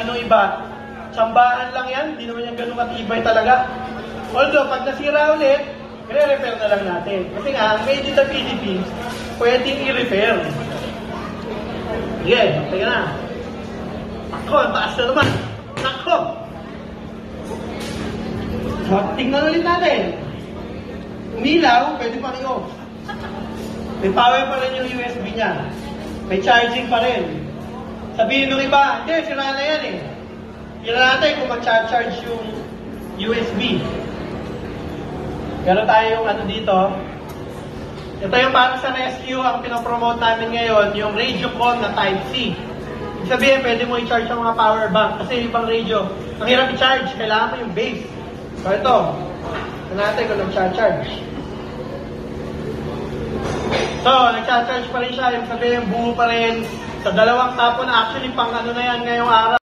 Nung iba, tsambaan lang yan, hindi naman yung ganun katibay talaga. Although, pag nasira ulit, i-repair na lang natin. Kasi nga, made in the Philippines, pwedeng i-repair. Sige, teka na. Ako, ang taas na naman. Nako! So, tingnan ulit natin. Umilaw, pwede pa rin off. May power pa rin yung USB niya. May charging pa rin. Sabihin nung iba, hindi, sira na yan eh. Tingnan natin kung mag-charge yung USB. Meron tayong ano dito. Ito yung para sa rescue, ang pinopromote namin ngayon, yung RadioCon na Type-C. Ibig sabihin, pwede mo i-charge ang mga power bank. Kasi yung ibang radio, ang hirap i-charge, kailangan mo yung base. So ito, tingnan natin kung nag-charge. So, nag-charge pa rin siya. Yung sabihin, buo pa rin. Sa dalawang tapon, actually, pang ano na yan ngayong araw.